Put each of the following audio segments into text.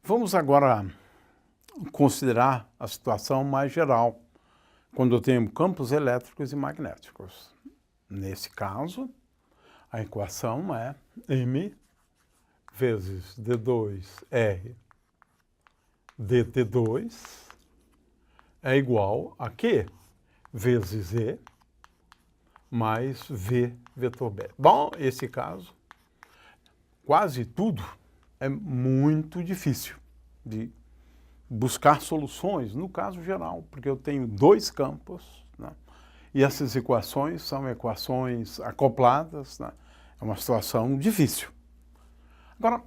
Vamos agora considerar a situação mais geral, quando eu tenho campos elétricos e magnéticos. Nesse caso, a equação é M vezes D2R dt2 é igual a Q vezes E mais V vetor B. Bom, esse caso, quase tudo é muito difícil de buscar soluções, no caso geral, porque eu tenho dois campos, né? E essas equações são equações acopladas, né? É uma situação difícil. Agora,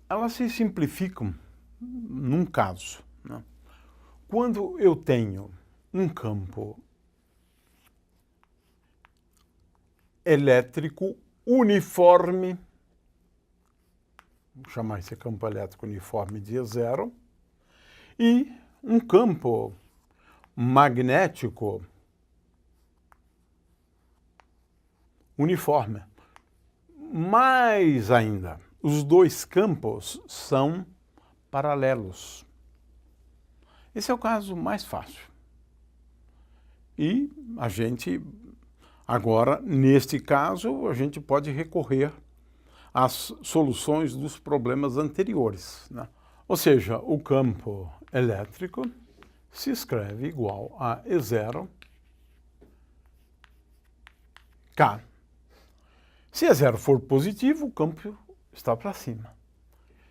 elas se simplificam num caso, né? Quando eu tenho um campo elétrico uniforme, vou chamar esse campo elétrico uniforme de E0, e um campo magnético uniforme. Mais ainda, os dois campos são paralelos. Esse é o caso mais fácil. E a gente, agora, neste caso, a gente pode recorrer às soluções dos problemas anteriores, né? Ou seja, o campo elétrico se escreve igual a E0 K. Se E0 for positivo, o campo está para cima.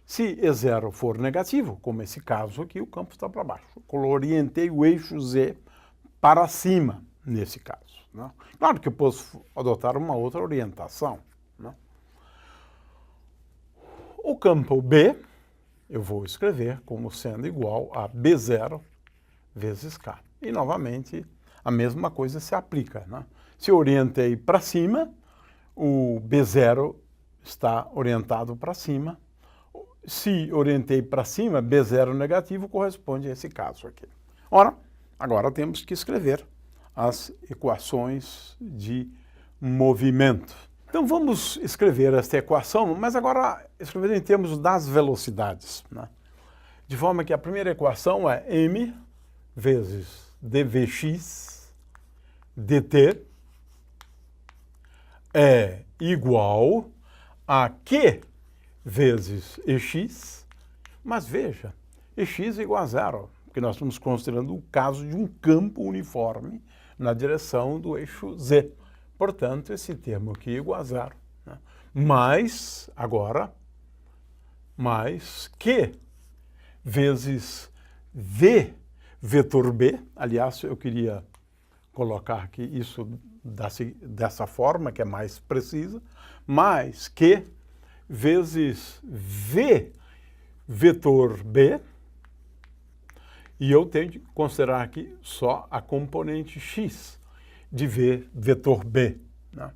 Se E0 for negativo, como esse caso aqui, o campo está para baixo. Eu orientei o eixo Z para cima, nesse caso, né? Claro que eu posso adotar uma outra orientação, né? O campo B, eu vou escrever como sendo igual a B0 vezes K. E, novamente, a mesma coisa se aplica, né? Se eu orientei para cima, o B0 está orientado para cima. Se orientei para cima, B0 negativo corresponde a esse caso aqui. Ora, agora temos que escrever as equações de movimento. Então vamos escrever esta equação, mas agora escrever em termos das velocidades, né? De forma que a primeira equação é m vezes dvx dt é igual a q vezes ex, mas veja, ex é igual a zero, porque nós estamos considerando o caso de um campo uniforme na direção do eixo z. Portanto, esse termo aqui é igual a zero, né? Mais, agora, mais q vezes v vetor b. Aliás, eu queria colocar aqui isso dessa forma, que é mais precisa, mais q vezes v vetor b, e eu tenho que considerar aqui só a componente x de v vetor b, né?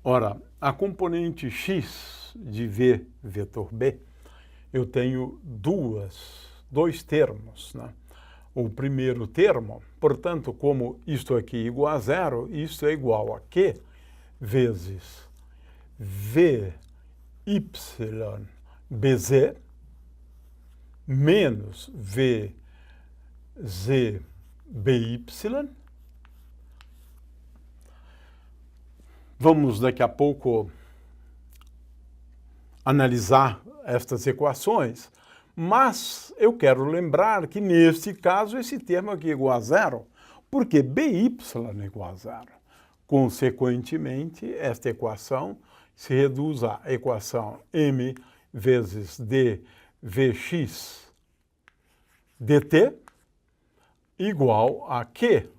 Ora, a componente x de v vetor b, eu tenho dois termos, né? O primeiro termo, portanto, como isto aqui é igual a zero, isto é igual a q vezes v y bz menos v z by. Vamos daqui a pouco analisar estas equações, mas eu quero lembrar que neste caso esse termo aqui é igual a zero, porque by é igual a zero. Consequentemente, esta equação se reduz à equação m vezes dvx dt igual a q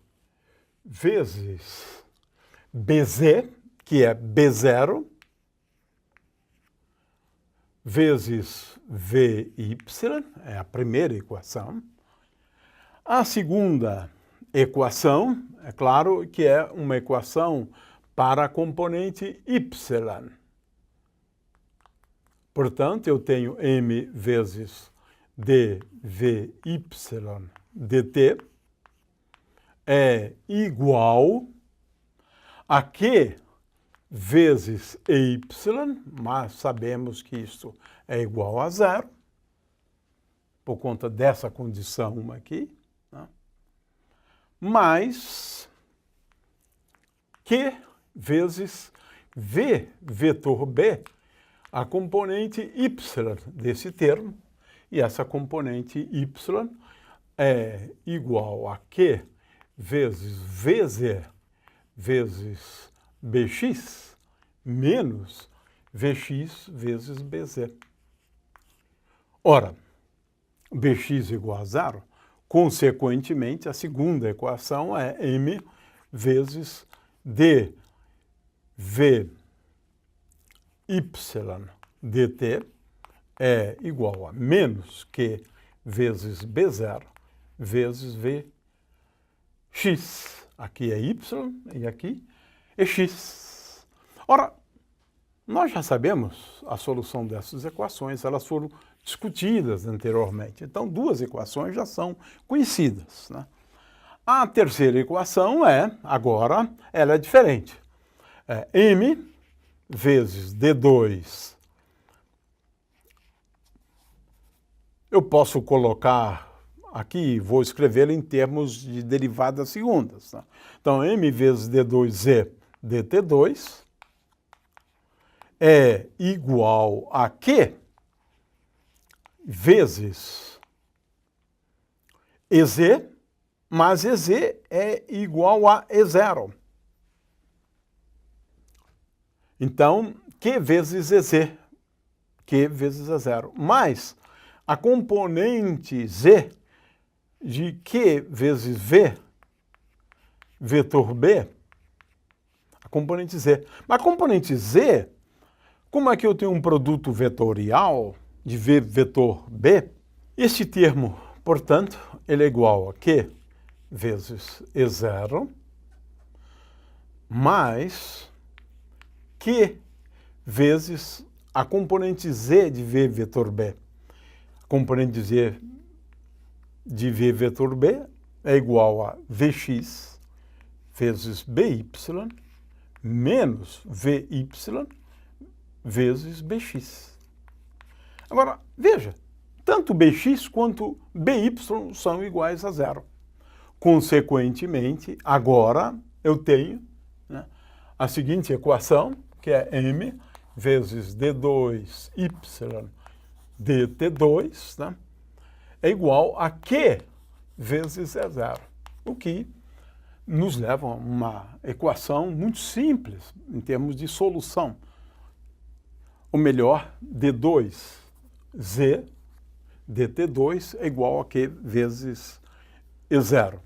vezes bz, que é b0, vezes vy, é a primeira equação. A segunda equação, é claro que é uma equação para a componente y. Portanto, eu tenho m vezes dvy dt é igual a q vezes y, mas sabemos que isso é igual a zero. por conta dessa condição aqui, né? Mais Q vezes V vetor B, a componente y desse termo, e essa componente y é igual a Q vezes VZ vezes BX menos VX vezes BZ. Ora, BX igual a zero, consequentemente, a segunda equação é M vezes dVy dt é igual a menos Q vezes B0 vezes Vx. Aqui é y e aqui é x. Ora, nós já sabemos a solução dessas equações, elas foram discutidas anteriormente. Então, duas equações já são conhecidas, né? A terceira equação agora, ela é diferente. É m vezes d2. Eu posso colocar aqui, vou escrevê-la em termos de derivadas segundas, tá? Então, m vezes d2z dt2 é igual a Q vezes EZ, mas EZ é igual a E0. Então, Q vezes EZ, Q vezes E0, mais a componente Z de Q vezes V, vetor B, a componente Z. Mas a componente Z, como é que eu tenho um produto vetorial de V vetor B, este termo, portanto, ele é igual a Q vezes E0 mais Q vezes a componente Z de V vetor B. A componente Z de V vetor B é igual a Vx vezes By menos Vy vezes Bx. Agora, veja, tanto Bx quanto By são iguais a zero. Consequentemente, agora eu tenho, né, a seguinte equação, que é m vezes d2y dt2, né, é igual a Q vezes E0, o que nos leva a uma equação muito simples em termos de solução. Ou melhor, d2z dt2 é igual a Q vezes E0.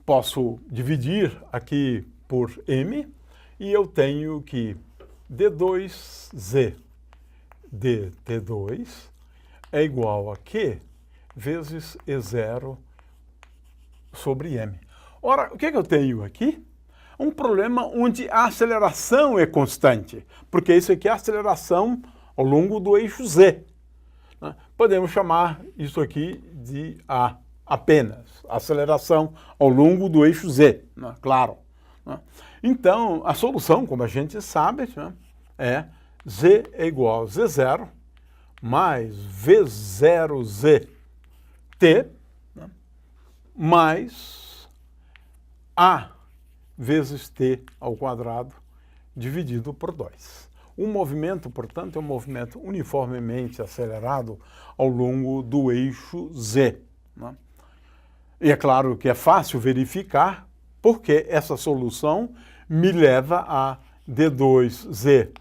Posso dividir aqui por m e eu tenho que d2z dt2 é igual a Q vezes E0 sobre m. Ora, o que eu tenho aqui? Um problema onde a aceleração é constante, porque isso aqui é a aceleração ao longo do eixo z, né? Podemos chamar isso aqui de A apenas, aceleração ao longo do eixo z, né? Claro, né? Então, a solução, como a gente sabe, né, é z é igual a z0 mais v0z t, né, mais a vezes t ao quadrado dividido por 2. O movimento, portanto, é um movimento uniformemente acelerado ao longo do eixo z, né? E é claro que é fácil verificar porque essa solução me leva a d2z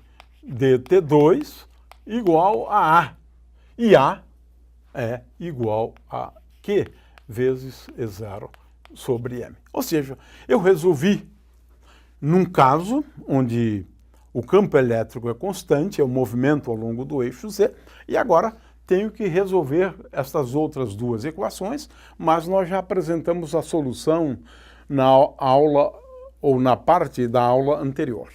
dt2 igual a A. E A é igual a Q vezes E0 sobre M. Ou seja, eu resolvi, num caso onde o campo elétrico é constante, é o movimento ao longo do eixo Z, e agora tenho que resolver estas outras duas equações, mas nós já apresentamos a solução na aula ou na parte da aula anterior.